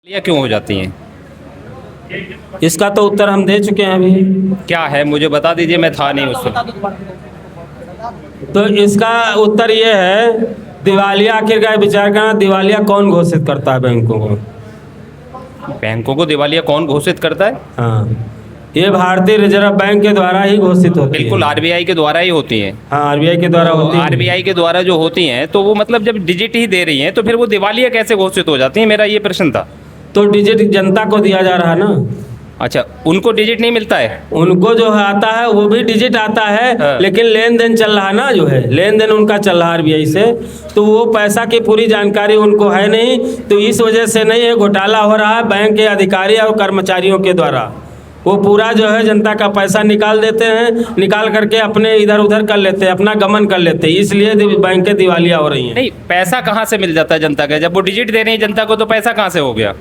दिवालिया क्यों हो जाती हैं? इसका तो उत्तर हम दे चुके हैं अभी। क्या है मुझे बता दीजिए, मैं था नहीं उस वक्त। तो इसका उत्तर ये है, दिवालिया आखिरकार विचार करना, दिवालिया कौन घोषित करता है बैंकों को? बैंकों को दिवालिया कौन घोषित करता है? हाँ, ये भारतीय रिजर्व बैंक के द्वारा ही घोषित होती है। बिल्कुल आरबीआई के द्वारा ही होती हैं। हाँ, आरबीआई के द्वारा होती है। आरबीआई के द्वारा जो होती हैं तो वो मतलब जब डिजिट ही दे रही हैं तो फिर वो दिवालिया कैसे घोषित हो जाती हैं, मेरा ये प्रश्न था। तो डिजिट जनता को दिया जा रहा है ना। अच्छा, उनको डिजिट नहीं मिलता है? उनको जो है आता है वो भी डिजिट आता है, हाँ। लेकिन लेन देन चल रहा ना, जो है लेन देन उनका चल रहा है आरबीआई से, तो वो पैसा की पूरी जानकारी उनको है नहीं। तो इस वजह से नहीं, ये घोटाला हो रहा है बैंक के अधिकारी और कर्मचारियों के द्वारा। वो पूरा जो है जनता का पैसा निकाल देते हैं, निकाल करके अपने इधर उधर कर लेते हैं, अपना गमन कर लेते हैं, इसलिए बैंकें दिवालिया हो रही हैं। नहीं, पैसा कहाँ से मिल जाता है जनता का? जब वो डिजिट दे रही है जनता को तो पैसा कहाँ से हो गया?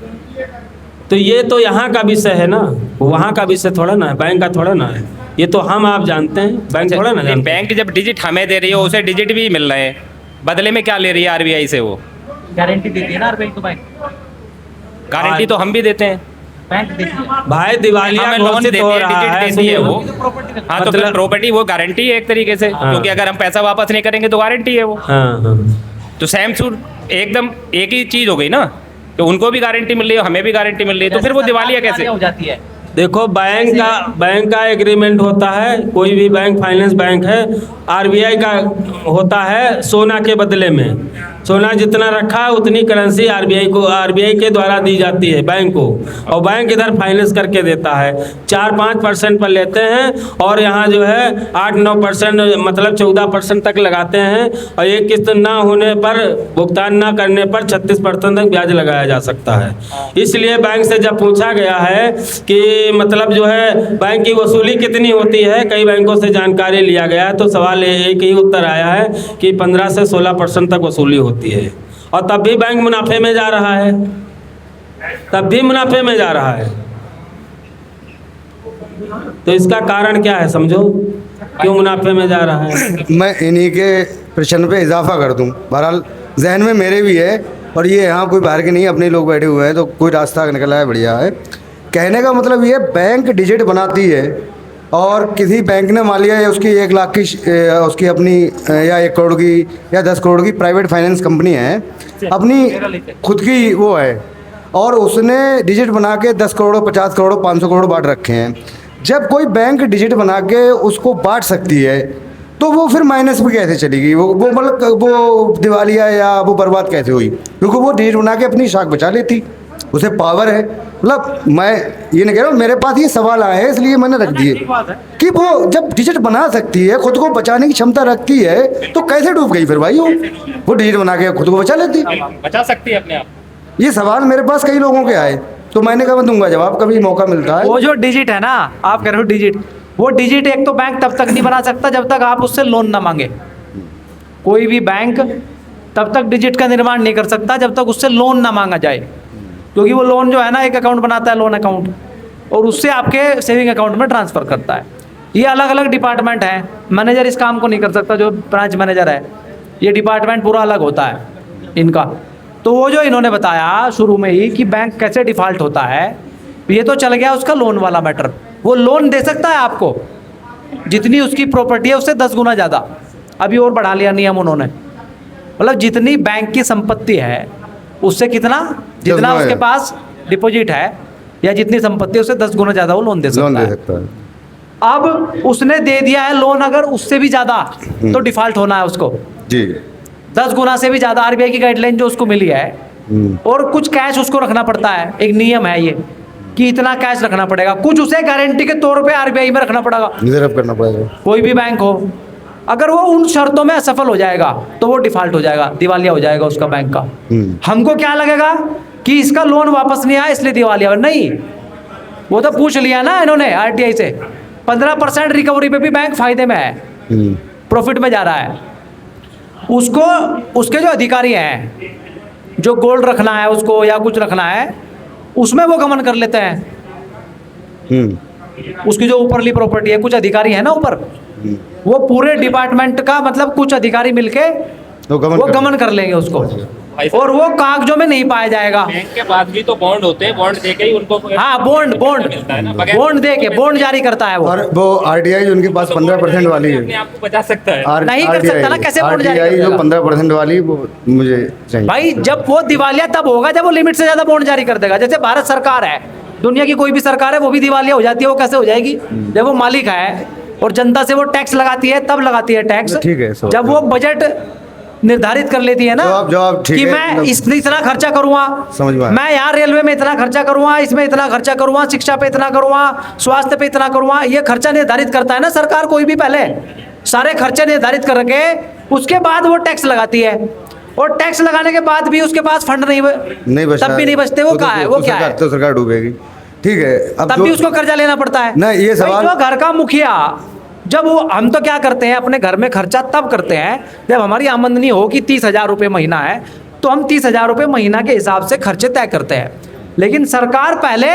तो ये तो यहाँ का विषय है ना, वहाँ का विषय थोड़ा ना है, बैंक का थोड़ा ना है। ये तो हम आप जानते हैं, बैंक थोड़ा ना नहीं, जानते हैं। बैंक जब डिजिट हमें दे रही है उसे डिजिट भी मिल रहे हैं, बदले में क्या ले रही है आरबीआई से? वो गारंटी देती है ना आरबीआई को बैंक। गारंटी तो हम भी देते हैं। बैंक देती है। भाई दिवालिया हमें लोन घोषित देती हो है, रहा डिजिट है, देती है वो। प्रॉपर्टी हाँ, तो फिर मतलब- प्रॉपर्टी वो गारंटी है एक तरीके से, हाँ। क्योंकि अगर हम पैसा वापस नहीं करेंगे तो गारंटी है वो। हाँ हाँ। तो सेम सूट एकदम एक ही चीज हो गई ना, तो उनको भी गारंटी मिल रही है, हमें भी गारंटी मिल रही है, तो फिर वो दिवालिया कैसे? हो जाती है। देखो, बैंक का एग्रीमेंट होता है, कोई भी बैंक, फाइनेंस बैंक है, आरबीआई का होता है सोना के बदले में। सोना जितना रखा है उतनी करेंसी आरबीआई के द्वारा दी जाती है बैंक को, और बैंक इधर फाइनेंस करके देता है। 4-5% पर लेते हैं, और यहाँ जो है 8-9% मतलब 14% तक लगाते हैं, और एक किस्त ना होने पर, भुगतान ना करने पर 36% तक ब्याज लगाया जा सकता है। इसलिए बैंक से जब पूछा गया है कि मतलब जो है बैंक की वसूली कितनी होती है, कई बैंकों से जानकारी लिया गया है, तो सवाल एक ही उत्तर आया है कि 15 से 16% तक वसूली होती है, और तब भी बैंक मुनाफे में जा रहा है, तब भी मुनाफे में जा रहा है। तो इसका कारण क्या है, समझो क्यों मुनाफे में जा रहा है। मैं इन्हीं के प्रश्न पे इजाफा कर दूं। बहरहाल जहन में मेरे भी है, और ये यहाँ कोई बाहर के नहीं, अपने लोग बैठे हुए हैं, तो कोई रास्ता निकला है, बढ़िया है। कहने का मतलब ये, बैंक डिजिट बनाती है, और किसी बैंक ने मान लिया उसकी 1 लाख की उसकी अपनी या 1 करोड़ की या 10 करोड़ की प्राइवेट फाइनेंस कंपनी है, अपनी खुद की वो है, और उसने डिजिट बना के 10 करोड़ 50 करोड़ 500 करोड़ बांट रखे हैं। जब कोई बैंक डिजिट बना के उसको बांट सकती है, तो वो फिर माइनस में कैसे चलेगी? वो मतलब वो दिवालिया या वो बर्बाद कैसे हुई? क्योंकि वो डिजिट बना के अपनी शाख बचा लेती, उसे पावर है। मतलब मैं ये नहीं कह रहा हूँ, मेरे पास ये सवाल आए हैं इसलिए मैंने रख दिए कि वो जब डिजिट बना सकती है, खुद को बचाने की क्षमता रखती है, तो कैसे डूब गई फिर भाई? वो डिजिट बना के खुद को बचा लेती। बचा सकती है अपने आप। ये सवाल मेरे पास कई लोगों के आए, तो मैंने कहा मैं दूंगा जवाब, कभी मौका मिलता है। वो जो डिजिट है ना, आप कह रहे हो डिजिट, वो डिजिट एक तो बैंक तब तक नहीं बना सकता जब तक आप उससे लोन ना मांगे। कोई भी बैंक तब तक डिजिट का निर्माण नहीं कर सकता जब तक उससे लोन ना मांगा जाए, क्योंकि वो लोन जो है ना, एक अकाउंट बनाता है, लोन अकाउंट, और उससे आपके सेविंग अकाउंट में ट्रांसफ़र करता है। ये अलग अलग डिपार्टमेंट हैं, मैनेजर इस काम को नहीं कर सकता, जो ब्रांच मैनेजर है, ये डिपार्टमेंट पूरा अलग होता है इनका। तो वो जो इन्होंने बताया शुरू में ही कि बैंक कैसे डिफ़ॉल्ट होता है, ये तो चल गया उसका लोन वाला मैटर। वो लोन दे सकता है आपको, जितनी उसकी प्रॉपर्टी है उससे 10 गुना ज़्यादा, अभी और बढ़ा लिया नियम उन्होंने। मतलब जितनी बैंक की संपत्ति है उससे जितना उसके पास डिपॉजिट है या जितनी संपत्ति है उससे 10 गुना ज़्यादा वो लोन दे सकता है। अब उसने दे दिया है लोन, अगर उससे भी ज़्यादा तो डिफ़ॉल्ट होना है उसको जी। 10 गुना से भी ज़्यादा आरबीआई की गाइडलाइन जो उसको मिली है, और कुछ कैश उसको रखना पड़ता है। एक नियम है ये कि इतना कैश रखना पड़ेगा, कुछ उसे गारंटी के तौर पे आरबीआई में रखना पड़ेगा, रिजर्व करना पड़ेगा। कोई भी बैंक हो। अगर वो उन शर्तों में असफल हो जाएगा तो वो डिफ़ॉल्ट हो जाएगा, दिवालिया हो जाएगा उसका बैंक का। हमको क्या लगेगा कि इसका लोन वापस नहीं आया इसलिए दिवालिया? नहीं, वो तो पूछ लिया ना इन्होंने आरटीआई से। 15% रिकवरी पे भी बैंक फायदे में है, प्रॉफिट में जा रहा है। उसको उसके जो अधिकारी हैं, जो गोल्ड रखना है उसको या कुछ रखना है, उसमें वो गमन कर लेते हैं। उसकी जो ऊपरली प्रॉपर्टी है, कुछ अधिकारी है ना ऊपर, वो पूरे डिपार्टमेंट का मतलब कुछ अधिकारी मिलके वो गमन कर लेंगे उसको। भाई साहब, और वो कागजों में नहीं पाया जाएगा। बैंक के पास भी तो बॉन्ड होते हैं, बॉन्ड देके ही उनको हाँ, बॉन्ड मिलता है ना, बगैर बॉन्ड दे के बॉन्ड जारी करता है वो। और वो आरटीआई जो उनके पास 15% वाली अपने है, आप को बचा सकता है। नहीं कर सकता ना, कैसे बॉन्ड जारी आरटीआई जो करेगा? 15% वाली वो मुझे चाहिए। भाई जब वो दिवालिया तब होगा जब वो लिमिट से ज्यादा बॉन्ड जारी कर देगा। जैसे भारत सरकार है, दुनिया की कोई भी सरकार है, वो भी दिवालिया हो जाती है। वो कैसे हो जाएगी? जब वो मालिक है और जनता से वो टैक्स लगाती है, तब लगाती है टैक्स। ठीक है, जब वो बजट निर्धारित कर लेती है ना जवाब ठीक कि है, मैं मतलब- इतना खर्चा करूंगा, समझ में आया। मैं यहाँ रेलवे में इतना खर्चा करूंगा, इसमें इतना खर्चा करूंगा, शिक्षा पे इतना करूंगा, स्वास्थ्य पे इतना करूंगा। ये खर्चा निर्धारित करता है ना सरकार, कोई भी पहले सारे खर्चे निर्धारित करके उसके बाद वो टैक्स लगाती है। और टैक्स लगाने के बाद भी उसके पास फंड नहीं बचता, तब भी नहीं बचते। वो कहाँ है? वो क्या है? तो सरकार डूबेगी। ठीक है, अब तब भी उसको कर्जा लेना पड़ता है। नहीं, ये भाई, सवाल- जो घर का मुखिया, जब वो हम तो क्या करते हैं, अपने घर में खर्चा तब करते हैं जब हमारी आमदनी हो कि 30,000 रुपये महीना है, तो हम 30,000 रुपये महीना के हिसाब से खर्चे तय करते हैं। लेकिन सरकार पहले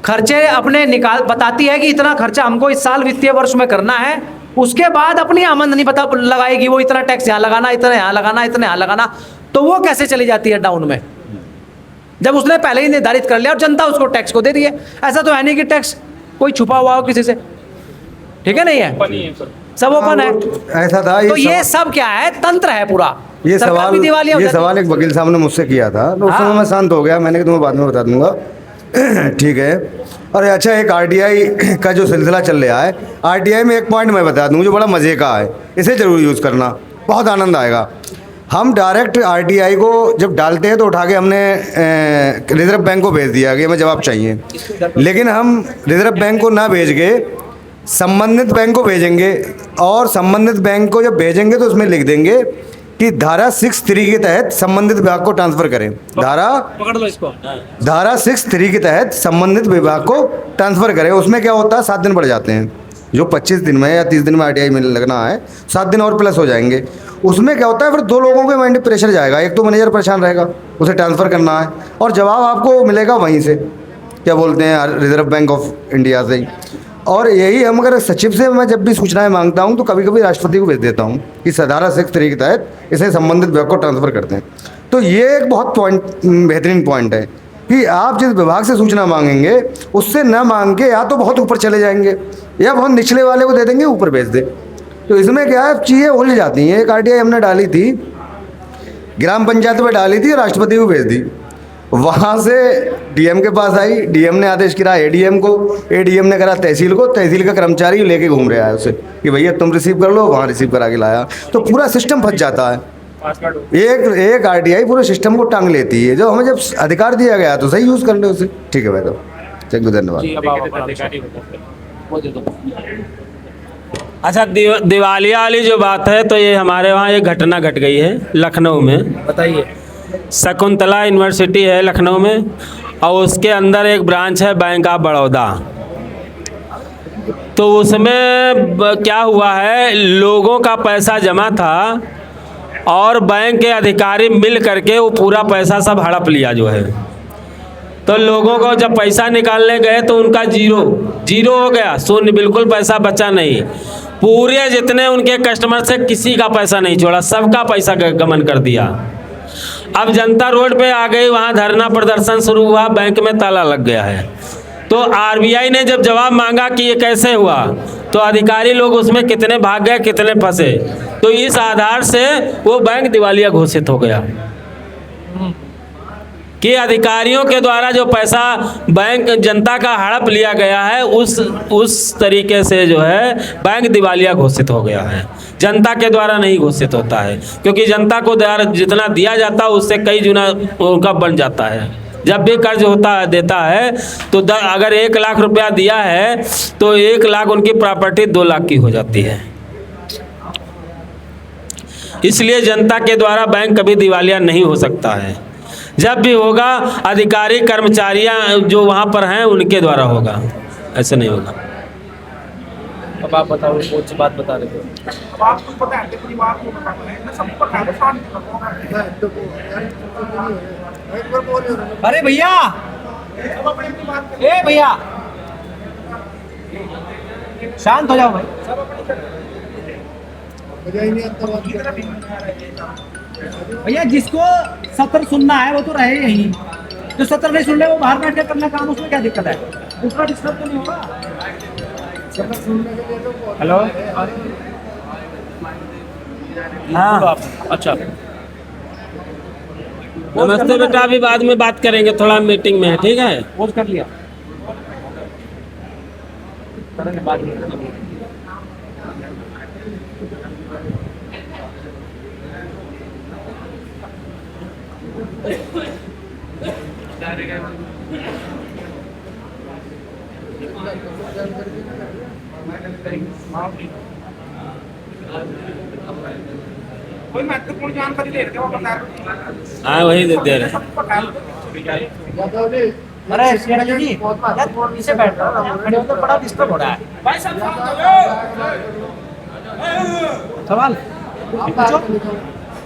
खर्चे अपने बताती है कि इतना खर्चा हमको इस साल वित्तीय वर्ष में करना है, उसके बाद अपनी आमदनी लगाएगी। वो इतना टैक्स यहाँ लगाना, इतना यहाँ लगाना, इतना यहाँ लगाना, तो वो कैसे चली जाती है डाउन में, जब उसने पहले ही निर्धारित कर लिया और जनता उसको टैक्स को दे रही है। ऐसा तो है नहीं कि टैक्स कोई छुपा हुआ हो किसी से, ठीक है? नहीं है, सब ओपन है। ऐसा था तो ये सब क्या है? तंत्र है पूरा। ये सरकार सवाल भी दिवालिया हो ये जाती है। सवाल एक वकील साहब ने मुझसे किया था, तो उस समय हाँ। मैं शांत हो गया। मैंने कहा तुम्हें बाद में बता दूंगा। ठीक है। और अच्छा, एक आरटीआई का जो सिलसिला चल रहा है, आरटीआई में एक पॉइंट मैं बता दूं जो बड़ा मज़े का है, इसे ज़रूर यूज़ करना, बहुत आनंद आएगा। हम डायरेक्ट आरटीआई को जब डालते हैं तो उठा के हमने रिजर्व बैंक को भेज दिया कि हमें जवाब चाहिए, लेकिन हम रिजर्व बैंक को ना भेज के संबंधित बैंक को भेजेंगे। और संबंधित बैंक को जब भेजेंगे तो उसमें लिख देंगे कि धारा 6(3) के तहत संबंधित विभाग को ट्रांसफ़र करें। पकड़ लो इसको। धारा 6(3) के तहत संबंधित विभाग को ट्रांसफ़र करें। उसमें क्या होता है, 7 दिन बढ़ जाते हैं। जो 25 दिन में या 30 दिन में आरटीआई में लगना है, 7 दिन और प्लस हो जाएंगे। उसमें क्या होता है, फिर 2 लोगों के माइंड प्रेशर जाएगा। एक तो मैनेजर परेशान रहेगा, उसे ट्रांसफ़र करना है, और जवाब आपको मिलेगा वहीं से, क्या बोलते हैं, रिजर्व बैंक ऑफ इंडिया से ही। और यही हम अगर सचिव से मैं जब भी सूचनाएं मांगता हूं तो कभी कभी राष्ट्रपति को भेज देता हूं कि धारा 6(3) के तहत इसे संबंधित विभाग को ट्रांसफ़र करते हैं। तो ये एक बहुत बेहतरीन पॉइंट है कि आप जिस विभाग से सूचना मांगेंगे उससे न मांग के या तो बहुत ऊपर चले जाएंगे या बहुत निचले वाले को दे देंगे, ऊपर भेज दे। तो इसमें क्या है, चीज़ें उलझ जाती हैं। एक आरटीआई हमने डाली थी, ग्राम पंचायत में डाली थी, राष्ट्रपति को भेज दी। वहाँ से डीएम के पास आई, डीएम ने आदेश किया एडीएम को, एडीएम ने करा तहसील को, तहसील का कर्मचारी लेके घूम रहा है उसे कि भैया तुम रिसीव कर लो, वहाँ रिसीव करा के लाया। तो पूरा सिस्टम फंस जाता है। एक आरटीआई पूरे सिस्टम को टांग लेती है। जो हमें जब अधिकार दिया गया तो सही यूज़ कर ले उसे। ठीक है भाई, तो थैंक यू, धन्यवाद। अच्छा, दिवालिया वाली जो बात है, तो ये हमारे वहाँ एक घटना घट गई है लखनऊ में। बताइए। शकुंतला यूनिवर्सिटी है लखनऊ में, और उसके अंदर एक ब्रांच है बैंक ऑफ बड़ौदा। तो उसमें क्या हुआ है, लोगों का पैसा जमा था और बैंक के अधिकारी मिल करके वो पूरा पैसा सब हड़प लिया जो है। तो लोगों को जब पैसा निकालने गए तो उनका जीरो हो गया, शून्य, बिल्कुल पैसा बचा नहीं। पूरे जितने उनके कस्टमर से किसी का पैसा नहीं छोड़ा, सबका पैसा गमन कर दिया। अब जनता रोड पे आ गई, वहाँ धरना प्रदर्शन शुरू हुआ, बैंक में ताला लग गया है। तो आरबीआई ने जब जवाब मांगा कि ये कैसे हुआ, तो अधिकारी लोग उसमें कितने भाग गए, कितने फंसे, तो इस आधार से वो बैंक दिवालिया घोषित हो गया कि अधिकारियों के द्वारा जो पैसा बैंक जनता का हड़प लिया गया है, उस तरीके से जो है बैंक दिवालिया घोषित हो गया है। जनता के द्वारा नहीं घोषित होता है, क्योंकि जनता को जितना दिया जाता है उससे कई गुना उनका बन जाता है। जब भी कर्ज देता है तो अगर 1 लाख रुपया दिया है तो 1 लाख उनकी प्रॉपर्टी 2 लाख की हो जाती है। इसलिए जनता के द्वारा बैंक कभी दिवालिया नहीं हो सकता है। जब भी होगा अधिकारी कर्मचारियां जो वहाँ पर हैं उनके द्वारा होगा, ऐसे नहीं होगा। अब आप बताओ, कौन सी बात बता रहे थे? अब आपको पता है परिवार को बताना है ना, सबको पता है नुकसान अरे भैया, सब अपनी अपनी बात करें। ए भैया, शांत हो जाओ भाई। सब अपनी भैया जिसको सत्र सुनना है वो तो रहे यहीं, जो सत्र नहीं सुन रहे वो बाहर बैठ के करना काम, उसमें क्या दिक्कत है? दूसरा डिस्टर्ब तो नहीं होगा? हेलो हाँ अच्छा नमस्ते बेटा, अभी बाद में बात करेंगे, थोड़ा मीटिंग में है, ठीक है। पोस्ट कर लिया करेंगे बाद में। कोई महत्वपूर्ण जानकारी ले रहे थे वो बता हाँ वही दे रहे हैं। अरे सेठ जी यार पीछे बैठ रहा हूँ, खड़े होकर बड़ा डिस्टर्ब हो रहा है। भाई सवाल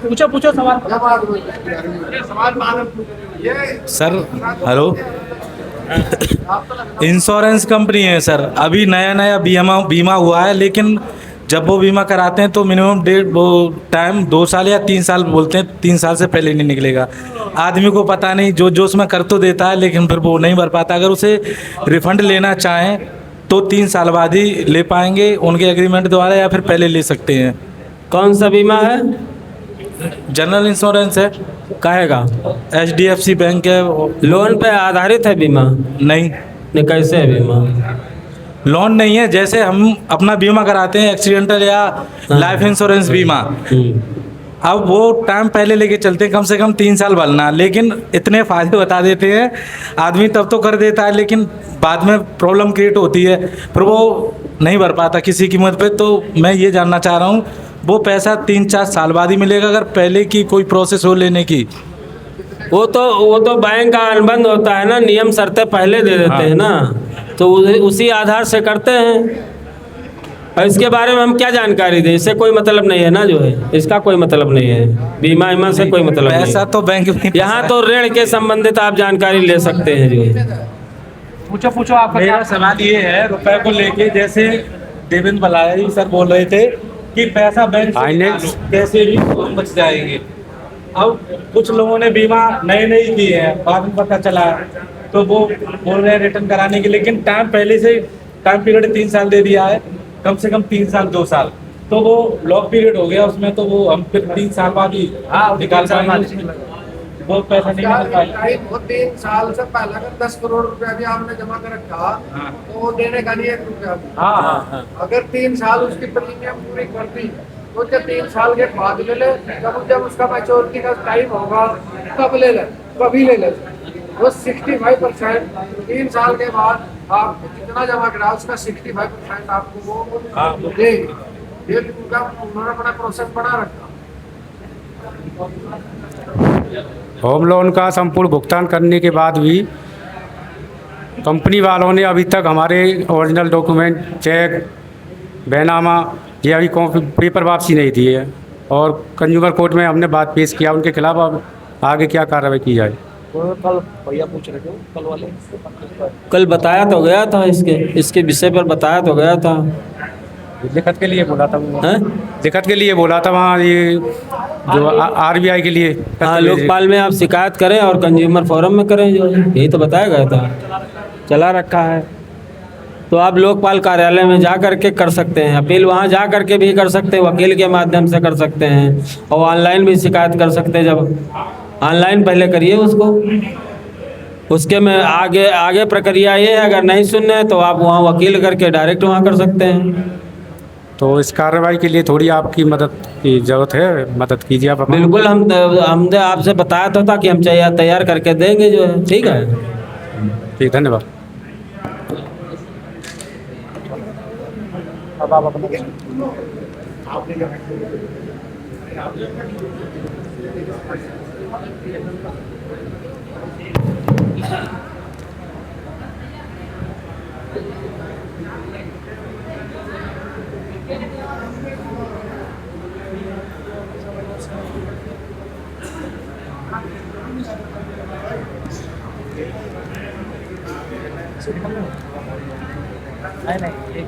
पूछो पूछो सवाल। सर हेलो, इंश्योरेंस कंपनी है सर, अभी नया नया बीमा हुआ है, लेकिन जब वो बीमा कराते हैं तो मिनिमम डेट वो टाइम 2 साल या 3 साल बोलते हैं, 3 साल से पहले नहीं निकलेगा। आदमी को पता नहीं, जो जो उसमें कर तो देता है लेकिन फिर वो नहीं भर पाता। अगर उसे रिफंड लेना चाहें तो 3 साल बाद ही ले पाएंगे उनके एग्रीमेंट द्वारा, या फिर पहले ले सकते हैं। कौन सा बीमा है? जनरल इंश्योरेंस है। कहेगा HDFC बैंक है। लोन पे आधारित है बीमा? नहीं, कैसे है बीमा? लोन नहीं है, जैसे हम अपना बीमा कराते हैं एक्सीडेंटल या लाइफ इंश्योरेंस बीमा, अब वो टाइम पहले लेके चलते हैं, कम से कम 3 साल भरना, लेकिन इतने फायदे बता देते हैं आदमी तब तो कर देता है, लेकिन बाद में प्रॉब्लम क्रिएट होती है, फिर वो नहीं भर पाता किसी कीमत पे। तो मैं ये जानना चाह रहा हूँ, वो पैसा 3-4 साल बाद ही मिलेगा अगर पहले की कोई प्रोसेस हो लेने की? वो तो बैंक का अनुबंध होता है ना, नियम शर्तें पहले दे देते हैं ना, तो उसी आधार से करते हैं। और इसके बारे में हम क्या जानकारी दें? इससे कोई मतलब नहीं है ना, जो है इसका कोई मतलब नहीं है, बीमा से कोई मतलब नहीं। पैसा तो बैंक में यहाँ तो ऋण के संबंधित आप जानकारी ले सकते हैं। जो है पूछो पूछो आपका मेरा सवाल ये है, रुपए को लेके, जैसे देवेंद्र बलाई सर बोल रहे थे कि पैसा बैंक से निकालो, कैसे भी बच जाएंगे। अब कुछ लोगों ने बीमा नए किए हैं, बाद में पता चला तो वो बोल रहे हैं रिटर्न कराने के, लेकिन टाइम पहले से टाइम पीरियड 3 साल दे दिया है, कम से कम 3 साल 2 साल, तो वो लॉक पीरियड हो गया उसमें, तो वो हम फिर 3 साल बाद ही निकाल पाएंगे, वो पैसा नहीं निकल पाएगा। 3 साल से पहले अगर 10 करोड़ रुपया भी आपने जमा कर रखा तो वो देने का नहीं 1 रुपया भी। हाँ। अगर 3 साल उसकी प्रीमियम पूरी कर दी तो जब 3 साल के बाद ले ले, जब उसका मैच्योरिटी का टाइम होगा तब ले ले, कभी ले ले। वो 65% 3 साल के बाद आप जितना जमा करा उसका 65% आपको वो देंगे। ये उन्होंने अपना प्रोसेस बना रखा। होम लोन का संपूर्ण भुगतान करने के बाद भी कंपनी वालों ने अभी तक हमारे ओरिजिनल डॉक्यूमेंट, चेक, बैनामा ये अभी पेपर वापसी नहीं दी है, और कंज्यूमर कोर्ट में हमने बात पेश किया, उनके खिलाफ अब आगे क्या कार्रवाई की जाए। कल भैया पूछ रहे थे कल वाले, कल बताया तो गया था, इसके विषय पर बताया तो गया था। लिखत के लिए बोला था वो, हैं? लिखत के लिए बोला था वहाँ, ये जो RBI के लिए। हाँ, लोकपाल में आप शिकायत करें और कंज्यूमर फोरम में करें, जो यही तो बताया गया था, चला रखा है। तो आप लोकपाल कार्यालय में जा करके कर सकते हैं अपील, वहाँ जा करके भी कर सकते हैं, वकील के माध्यम से कर सकते हैं, और ऑनलाइन भी शिकायत कर सकते हैं। जब ऑनलाइन पहले करिए उसको, उसके में आगे प्रक्रिया ये है, अगर नहीं सुनने हैं तो आप वहाँ वकील करके डायरेक्ट वहाँ कर सकते हैं। तो इस कार्रवाई के लिए थोड़ी आपकी मदद की ज़रूरत है, मदद कीजिए आप। बिल्कुल, हमने आपसे बताया तो था कि हम तैयार करके देंगे, जो है ठीक है। ठीक, धन्यवाद। अब आप अपना नहीं एक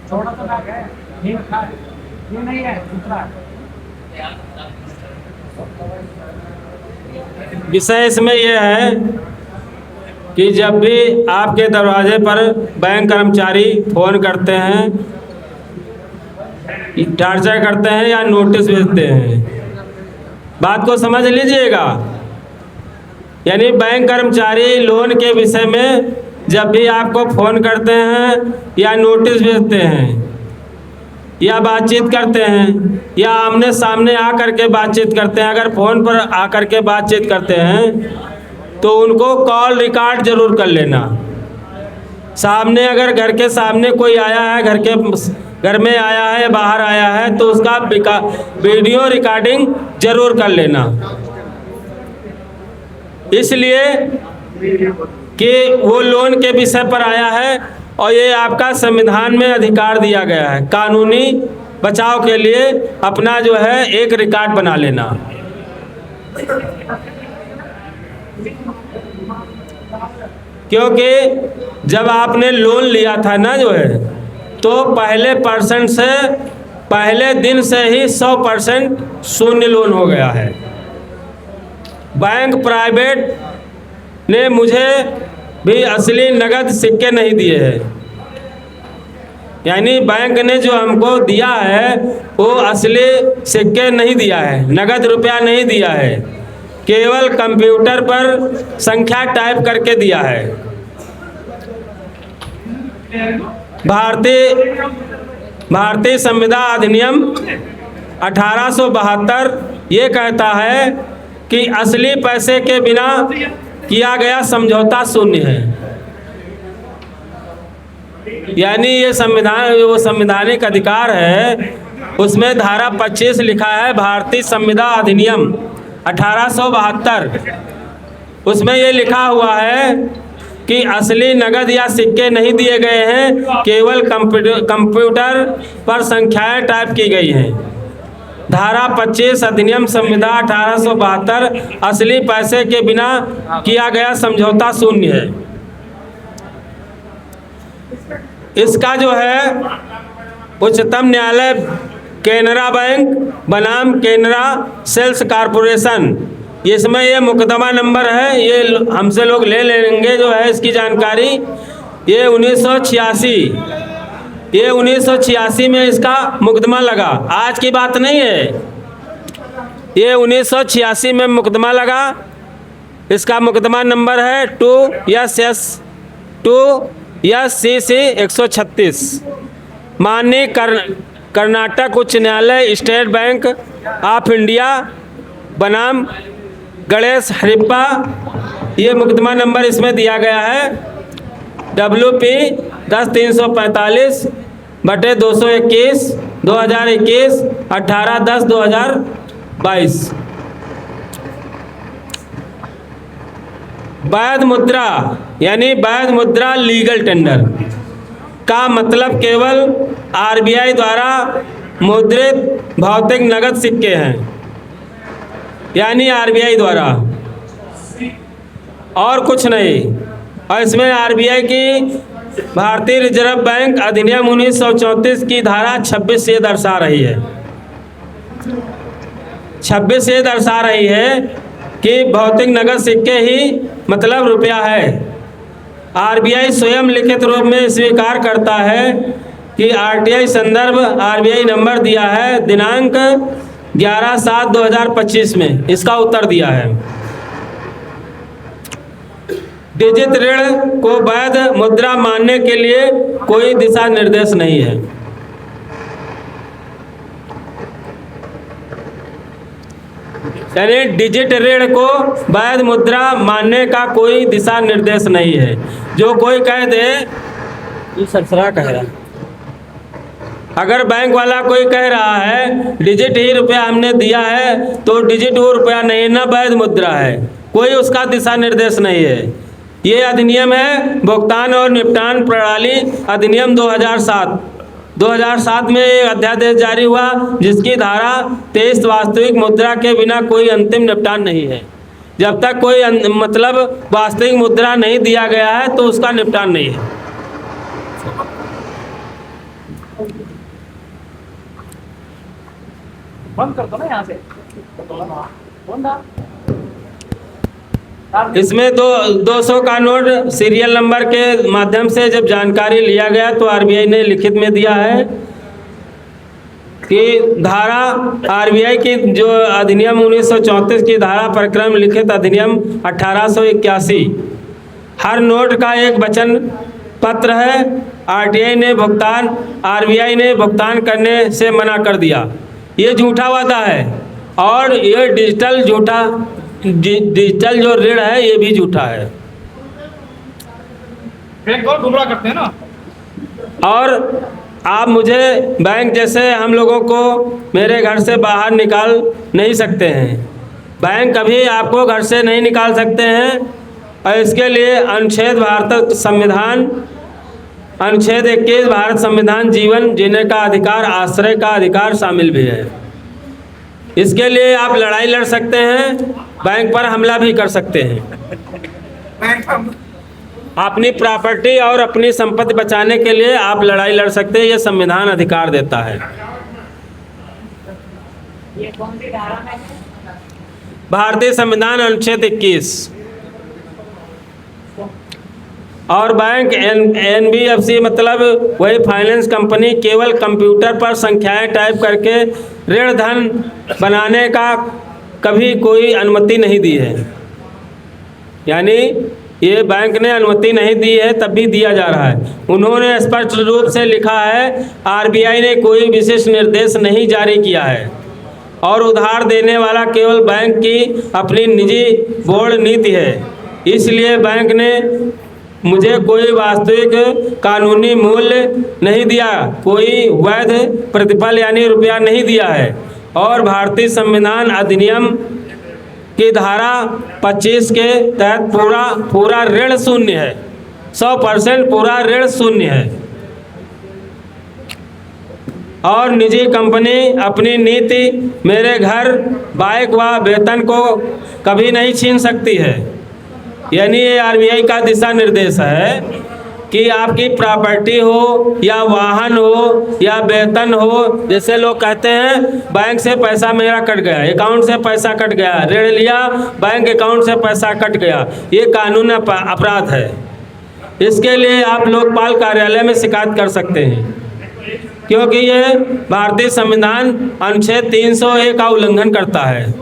छोड़ा तो बैग है, ये नहीं है, दूसरा है। विषय इसमें यह है कि जब भी आपके दरवाजे पर बैंक कर्मचारी फ़ोन करते हैं, टार्चर करते हैं या नोटिस भेजते हैं, बात को समझ लीजिएगा। यानी बैंक कर्मचारी लोन के विषय में जब भी आपको फ़ोन करते हैं या नोटिस भेजते हैं या बातचीत करते हैं या आमने सामने आकर के बातचीत करते हैं, अगर फ़ोन पर आकर के बातचीत करते हैं तो उनको कॉल रिकॉर्ड ज़रूर कर लेना। सामने अगर घर के सामने कोई आया है, घर में आया है, बाहर आया है, तो उसका वीडियो रिकॉर्डिंग ज़रूर कर लेना। इसलिए कि वो लोन के विषय पर आया है और ये आपका संविधान में अधिकार दिया गया है। कानूनी बचाव के लिए अपना जो है एक रिकॉर्ड बना लेना। क्योंकि जब आपने लोन लिया था ना जो है, तो पहले दिन से ही 100% शून्य लोन हो गया है। बैंक प्राइवेट ने मुझे भी असली नगद सिक्के नहीं दिए हैं। यानी बैंक ने जो हमको दिया है वो असली सिक्के नहीं दिया है, नगद रुपया नहीं दिया है, केवल कंप्यूटर पर संख्या टाइप करके दिया है। भारतीय संविदा अधिनियम 1872 ये कहता है कि असली पैसे के बिना किया गया समझौता शून्य है। यानी ये वो संवैधानिक अधिकार है, उसमें धारा 25 लिखा है भारतीय संविदा अधिनियम 1872। उसमें ये लिखा हुआ है कि असली नगद या सिक्के नहीं दिए गए हैं, केवल कंप्यूटर पर संख्याएं टाइप की गई हैं। धारा 25 अधिनियम संविदा 1872 असली पैसे के बिना किया गया समझौता शून्य है। इसका जो है उच्चतम न्यायालय केनरा बैंक बनाम केनरा सेल्स कॉरपोरेशन, इसमें ये मुकदमा नंबर है, ये हमसे लोग ले लेंगे जो है इसकी जानकारी। ये 1986 में इसका मुकदमा लगा, आज की बात नहीं है। ये 1986 में मुकदमा लगा। इसका मुकदमा नंबर है 2SC 136। माननीय कर्नाटक उच्च न्यायालय स्टेट बैंक ऑफ इंडिया बनाम गणेश हरिप्पा, ये मुकदमा नंबर इसमें दिया गया है WP 10345/221 2021 18/10/2022। वैध मुद्रा यानी वैध मुद्रा लीगल टेंडर का मतलब केवल RBI द्वारा मुद्रित भौतिक नगद सिक्के हैं, यानी RBI द्वारा, और कुछ नहीं। और इसमें RBI की भारतीय रिजर्व बैंक अधिनियम 1934 की धारा 26 ये दर्शा रही है। 26 ये दर्शा रही है कि भौतिक नगद सिक्के ही मतलब रुपया है। RBI स्वयं लिखित रूप में स्वीकार करता है कि RTI संदर्भ RBI नंबर दिया है दिनांक 11/7/2025 में, इसका उत्तर दिया है। डिजिट ऋण को वैध मुद्रा मानने के लिए कोई दिशा निर्देश नहीं है। यानी डिजिट ऋण को वैध मुद्रा मानने का कोई दिशा निर्देश नहीं है। जो कोई कह दे, ये सरसरा कह रहा, अगर बैंक वाला कोई कह रहा है डिजिट ही रुपया हमने दिया है, तो डिजिट वो रुपया नहीं ना वैध मुद्रा है, कोई उसका दिशा निर्देश नहीं है। ये अधिनियम है भुगतान और निपटान प्रणाली अधिनियम 2007। 2007 में एक अध्यादेश जारी हुआ जिसकी धारा 23 वास्तविक मुद्रा के बिना कोई अंतिम निपटान नहीं है। जब तक कोई मतलब वास्तविक मुद्रा नहीं दिया गया है तो उसका निपटान नहीं है। बंद कर दो ना यहाँ से। इसमें 200 का नोट सीरियल नंबर के माध्यम से जब जानकारी लिया गया तो आरबीआई ने लिखित में दिया है कि धारा आरबीआई की जो अधिनियम 1934 की धारा प्रक्रम लिखित अधिनियम 1881 हर नोट का एक वचन पत्र है। आरबीआई ने भुगतान करने से मना कर दिया। ये झूठा वादा है और ये डिजिटल जो ऋण है ये भी झूठा है। बैंक और गुमराह करते हैं ना। और आप मुझे बैंक जैसे हम लोगों को मेरे घर से बाहर निकाल नहीं सकते हैं। बैंक कभी आपको घर से नहीं निकाल सकते हैं और इसके लिए अनुच्छेद 21 भारत संविधान जीवन जीने का अधिकार, आश्रय का अधिकार शामिल भी है। इसके लिए आप लड़ाई लड़ सकते हैं, बैंक पर हमला भी कर सकते हैं। अपनी प्रॉपर्टी और अपनी संपत्ति बचाने के लिए आप लड़ाई लड़ सकते हैं, ये संविधान अधिकार देता है। ये कौन सी धारा में है? भारतीय संविधान अनुच्छेद 21। और बैंक एनबीएफसी मतलब वही फाइनेंस कंपनी केवल कंप्यूटर पर संख्याएं टाइप करके ऋण धन बनाने का कभी कोई अनुमति नहीं दी है। यानी ये बैंक ने अनुमति नहीं दी है, तब भी दिया जा रहा है। उन्होंने स्पष्ट रूप से लिखा है आरबीआई ने कोई विशेष निर्देश नहीं जारी किया है और उधार देने वाला केवल बैंक की अपनी निजी बोर्ड नीति है। इसलिए बैंक ने मुझे कोई वास्तविक कानूनी मूल्य नहीं दिया, कोई वैध प्रतिफल यानी रुपया नहीं दिया है और भारतीय संविधान अधिनियम की धारा 25 के तहत पूरा ऋण शून्य है। 100% पूरा ऋण शून्य है और निजी कंपनी अपनी नीति मेरे घर, बाइक व वेतन को कभी नहीं छीन सकती है। यानी ये आरबीआई का दिशा निर्देश है कि आपकी प्रॉपर्टी हो या वाहन हो या वेतन हो, जैसे लोग कहते हैं बैंक से पैसा मेरा कट गया, अकाउंट से पैसा कट गया, ऋण लिया बैंक अकाउंट से पैसा कट गया, ये कानून अपराध है। इसके लिए आप लोकपाल कार्यालय में शिकायत कर सकते हैं क्योंकि ये भारतीय संविधान अनुच्छेद 301 का उल्लंघन करता है।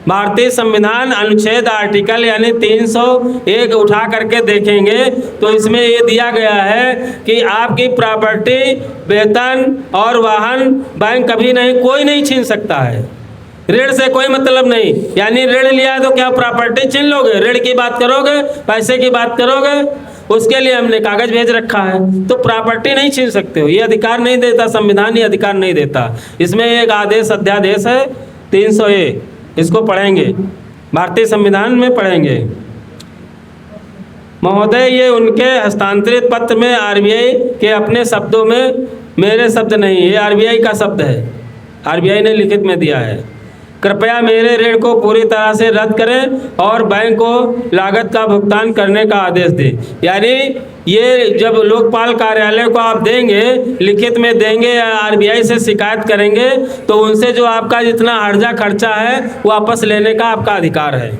भारतीय संविधान अनुच्छेद आर्टिकल यानी 301 उठा करके देखेंगे तो इसमें ये दिया गया है कि आपकी प्रॉपर्टी, वेतन और वाहन बैंक कभी नहीं, कोई नहीं छीन सकता है। ऋण से कोई मतलब नहीं, यानी ऋण लिया है तो क्या प्रॉपर्टी छीन लोगे? ऋण की बात करोगे, पैसे की बात करोगे, उसके लिए हमने कागज भेज रखा है, तो प्रॉपर्टी नहीं छीन सकते हो। ये अधिकार नहीं देता संविधान, ये अधिकार नहीं देता। इसमें एक आदेश अध्यादेश है 301, इसको पढ़ेंगे, भारतीय संविधान में पढ़ेंगे। महोदय, ये उनके हस्तांतरित पत्र में आरबीआई के अपने शब्दों में, मेरे शब्द नहीं, ये आरबीआई का शब्द है, आरबीआई ने लिखित में दिया है। कृपया मेरे ऋण को पूरी तरह से रद्द करें और बैंक को लागत का भुगतान करने का आदेश दें। यानी ये जब लोकपाल कार्यालय को आप देंगे, लिखित में देंगे या आरबीआई से शिकायत करेंगे तो उनसे जो आपका जितना हर्जा खर्चा है वापस लेने का आपका अधिकार है।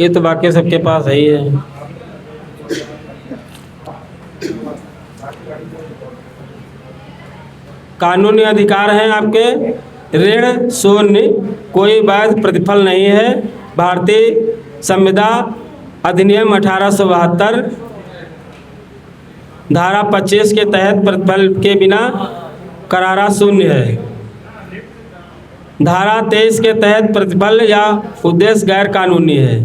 ये तो बाकी सबके पास है ही है। कानूनी अधिकार हैं आपके, ऋण शून्य, कोई वैध प्रतिफल नहीं है। भारतीय संविदा अधिनियम 1872 धारा 25 के तहत प्रतिफल के बिना करारा शून्य है। धारा 23 के तहत प्रतिफल या उद्देश्य गैर कानूनी है।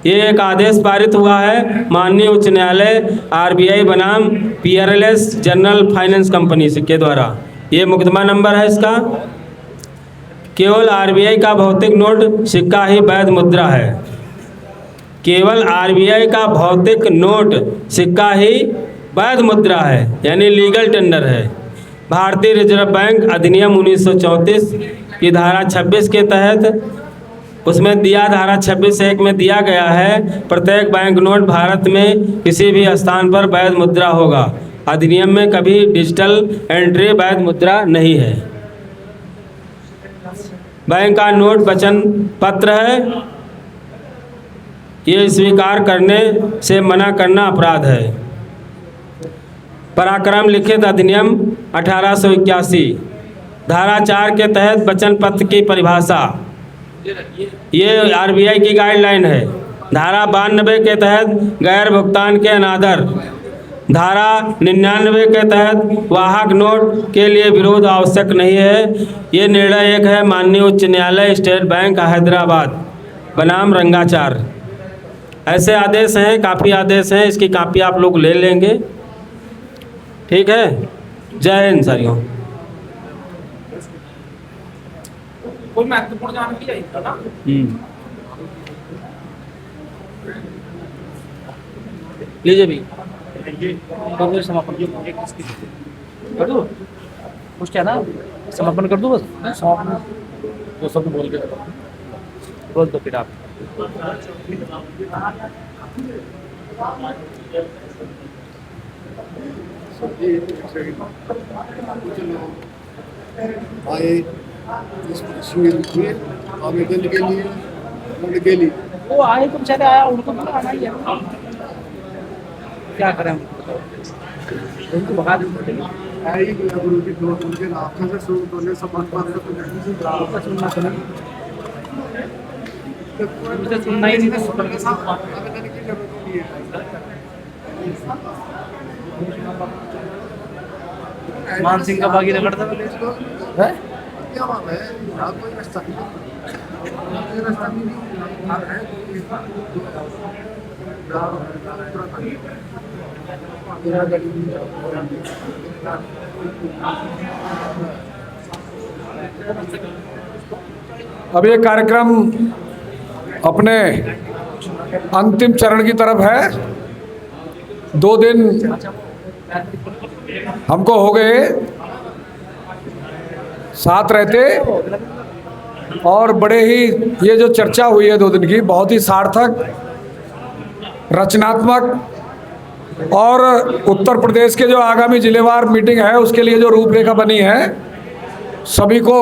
ये एक आदेश पारित हुआ है माननीय उच्च न्यायालय आरबीआई बनाम पीआरएलएस जनरल फाइनेंस कंपनी के द्वारा। ये मुकदमा नंबर है इसका। केवल आरबीआई का भौतिक नोट सिक्का ही वैध मुद्रा है। केवल आरबीआई का भौतिक नोट सिक्का ही वैध मुद्रा है, यानी लीगल टेंडर है। भारतीय रिजर्व बैंक अधिनियम 1934 की धारा 26 के तहत उसमें दिया, धारा 26(1) में दिया गया है प्रत्येक बैंक नोट भारत में किसी भी स्थान पर वैध मुद्रा होगा। अधिनियम में कभी डिजिटल एंट्री वैध मुद्रा नहीं है। बैंक का नोट वचन पत्र है, ये स्वीकार करने से मना करना अपराध है। पराक्रम लिखित अधिनियम 1881 धारा 4 के तहत वचन पत्र की परिभाषा, ये आरबीआई की गाइडलाइन है। धारा 92 के तहत गैर भुगतान के अनादर, धारा 99 के तहत वाहक नोट के लिए विरोध आवश्यक नहीं है। ये निर्णय एक है माननीय उच्च न्यायालय स्टेट बैंक हैदराबाद बनाम रंगाचार। ऐसे आदेश हैं, काफ़ी आदेश हैं, इसकी कापी आप लोग ले लेंगे, ठीक है। जय हिंद सारियों। कोई महत्वपूर्ण जानकारी चाहिए ना? लीजिए भी समापन कर दो, कुछ क्या ना समापन कर दो, बस समापन वो सब बोल दो फिर आप। आए आवेदन के लिए वो आए तो बेचारे आया, उनको तो आना ही है, क्या करें उनको भगा देंगे। सुनना ही नहीं मान सिंह का बागी रगड़ता है। क्या बात है, यहाँ कोई रास्ता नहीं अब ये कार्यक्रम अपने अंतिम चरण की तरफ है। 2 दिन हमको हो गए साथ रहते, और बड़े ही ये जो चर्चा हुई है 2 दिन की, बहुत ही सार्थक, रचनात्मक, और उत्तर प्रदेश के जो आगामी जिलेवार मीटिंग है उसके लिए जो रूपरेखा बनी है, सभी को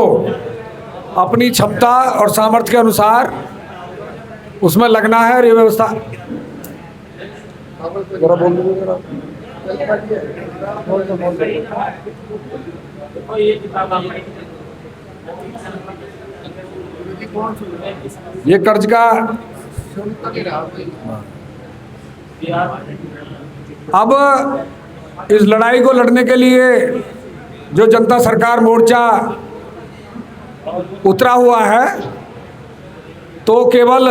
अपनी क्षमता और सामर्थ्य के अनुसार उसमें लगना है। और ये व्यवस्था ये कर्ज का अब इस लड़ाई को लड़ने के लिए जो जनता सरकार मोर्चा उतरा हुआ है, तो केवल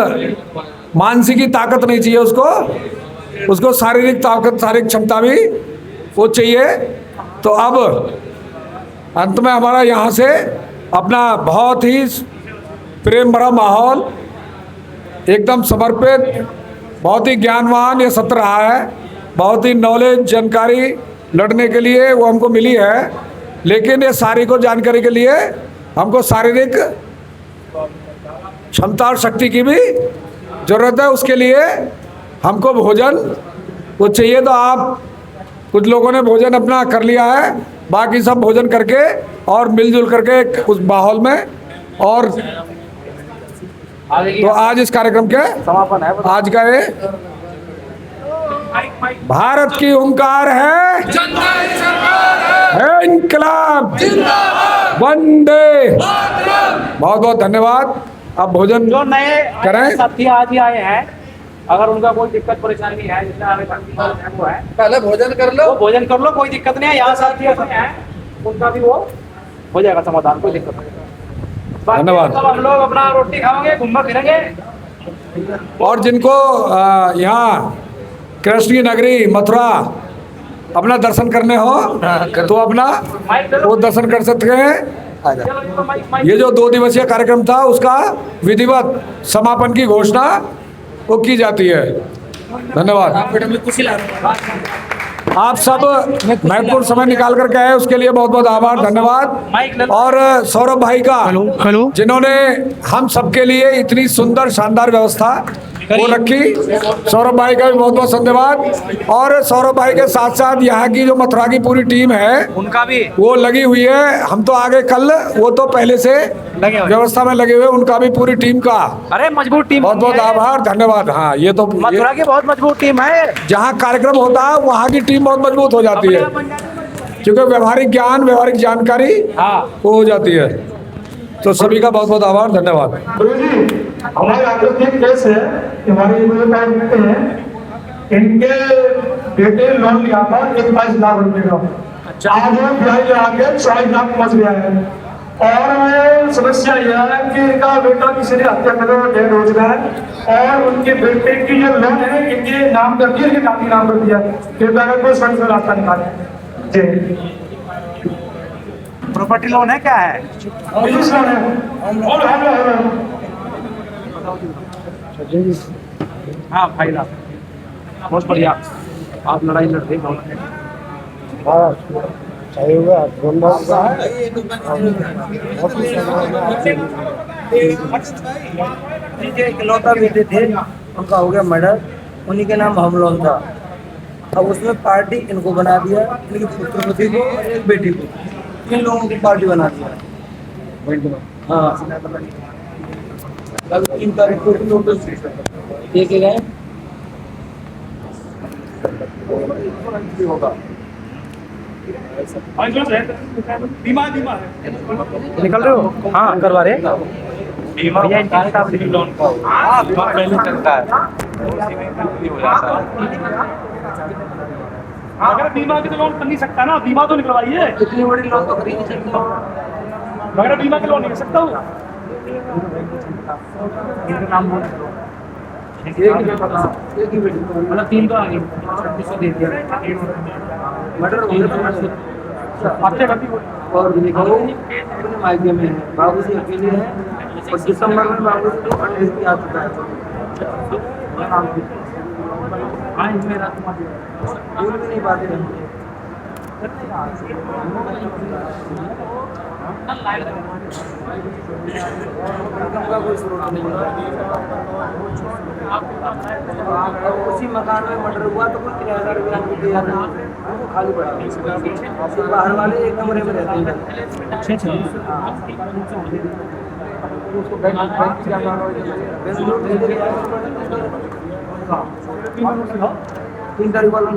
मानसिक ताकत नहीं चाहिए, उसको शारीरिक ताकत, शारीरिक क्षमता भी वो चाहिए। तो अब अंत में हमारा यहाँ से अपना बहुत ही प्रेम भरा माहौल, एकदम समर्पित, बहुत ही ज्ञानवान ये सत्र रहा है। बहुत ही नॉलेज, जानकारी लड़ने के लिए वो हमको मिली है, लेकिन ये सारी को जानकारी के लिए हमको शारीरिक क्षमता और शक्ति की भी ज़रूरत है। उसके लिए हमको भोजन वो चाहिए, तो आप कुछ लोगों ने भोजन अपना कर लिया है, बाकी सब भोजन करके और मिलजुल करके उस माहौल में और तो आज इस कार्यक्रम के समापन है। आज का ये भारत की ओंकार है, है इनकलाब, वंदे। बहुत बहुत धन्यवाद। अब भोजन जो नए करें। साथी आज ही आए हैं, अगर उनका कोई दिक्कत परेशानी है, जिससे आगे वो है, पहले भोजन कर लो। वो भोजन कर लो, कोई दिक्कत नहीं है। यहाँ साथी ऐसे हैं, उनका भी वो हो जाएगा समाधान, कोई दिक्कत नहीं। बाकी धन्यवाद। सब हम लोग अपना रोटी खाओगे, घूमना फिरेंगे। और जिनको यहाँ कृष्ण की नगरी मथुरा अपना दर्शन करने हो तो अपना वो दर्शन कर सकते हैं। ये जो 2 दिवसीय कार्यक्रम था उसका विधिवत समापन की घोषणा वो की जाती है। धन्यवाद। आप सब महत्वपूर्ण समय निकाल करके आए, उसके लिए बहुत बहुत आभार, धन्यवाद। और सौरभ भाई का, जिन्होंने हम सबके लिए इतनी सुंदर शानदार व्यवस्था वो रखी, सौरभ भाई का भी बहुत बहुत धन्यवाद। और सौरभ भाई के साथ साथ यहाँ की जो मथुरा की पूरी टीम है उनका भी वो लगी हुई है। हम तो आगे कल, वो तो पहले से लगे हुए व्यवस्था में लगे हुए, उनका भी पूरी टीम का अरे मजबूत टीम, बहुत बहुत आभार, धन्यवाद। हाँ, ये तो मथुरा की बहुत मजबूत टीम है। जहाँ कार्यक्रम होता है वहाँ की टीम बहुत मजबूत हो जाती है, क्योंकि व्यवहारिक ज्ञान, व्यवहारिक जानकारी वो हो जाती है। तो सभी का बहुत बहुत आभार, धन्यवाद। हमारे आगे एक केस है, हमारे बेटे हैं, इनके बेटे लोन लिया था 22 लाख रुपए का। आज वो ब्याज आके 40 लाख पहुंच गया है। और समस्या यह है कि इनका बेटा किसी ने हत्या कर डेड हो चुका है, और उनके बेटे की जो लोन है इनके नाम कर दिया, इनके नाती नाम कर दिया। कृपया अगर कोई सही से रास्ता निकाले। जी, प्रॉपर्टी लोन है, क्या है? बिजनेस लोन है। हाँ भाई लाभ, बहुत बढ़िया। आप लड़ाई लड़ रहे हो। इकलौता बेटे थे, उनका हो गया मर्डर, उन्हीं के नाम हम लोन था। अब उसमें पार्टी इनको बना दिया, इनकी पुत्रवती को और एक बेटी को, इन लोगों की पार्टी बना दिया। हाँ, 3 तारीख को नोटिस दे के गए। निकल रहे हो? हाँ, करवा रहे। बीमा लोन का बीमा पहले चलता है, उसी में हो जाता है। अगर बीमा के तो लोन कर नहीं सकता ना, बीमा तो निकलवाइए। इतनी बड़ी लोन तो खरीद नहीं सकती। मगर बीमा के लोन नहीं कर सकता हूँ। नाम बोल एक ही बेटी, मतलब 3 तो आ गई, 3600 दे दिया। मर्डर हो गया। हफ्ते भर और अपने मायके में है, बाबू जी अकेले हैं। और दिसंबर में बाबू जी को 28 की आ चुका है। भूल भी नहीं पाते हैं। का कोई स्रोत नहीं है। उसी मकान में मर्डर हुआ तो कोई किराएदार भी आपको दिया नहीं, वो खाली पड़ा। तो बाहर वाले एक कमरे में रहते हैं। बेंगलुरु भेजे गया 3 तारीख वाला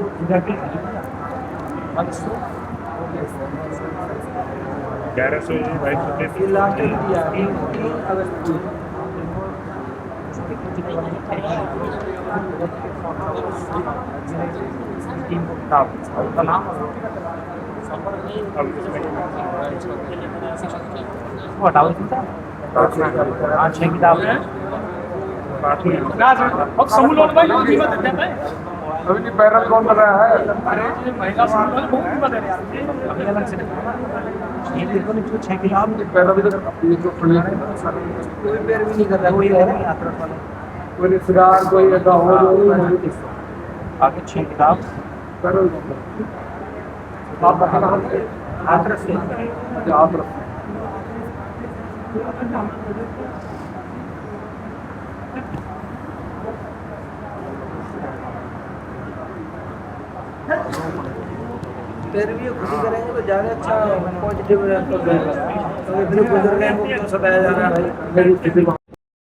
लास्ट दिया 3 अगस्त को। समूह लोन भाई बीमा दे देता है। अभी नहीं, पैरल कौन कर रहा है? अरे महिला समूह लोन बहुत बीमा दे रहे हैं अभी अलग से। ये देखो नहीं, 6 किलो आप पैरल भी तो कोई पैर भी नहीं कर रहा, कोई है यात्रा वाला, कोई रिश्तेदार, कोई ऐसा हो आगे 6 किताब पैरल आप बताना। हाथरस से। आप पैर भी खुद ही करेंगे तो ज़्यादा अच्छा पॉजिटिव रहेगा। तो इतने बुजुर्ग हैं, वो क्यों सताया जा रहा है भाई?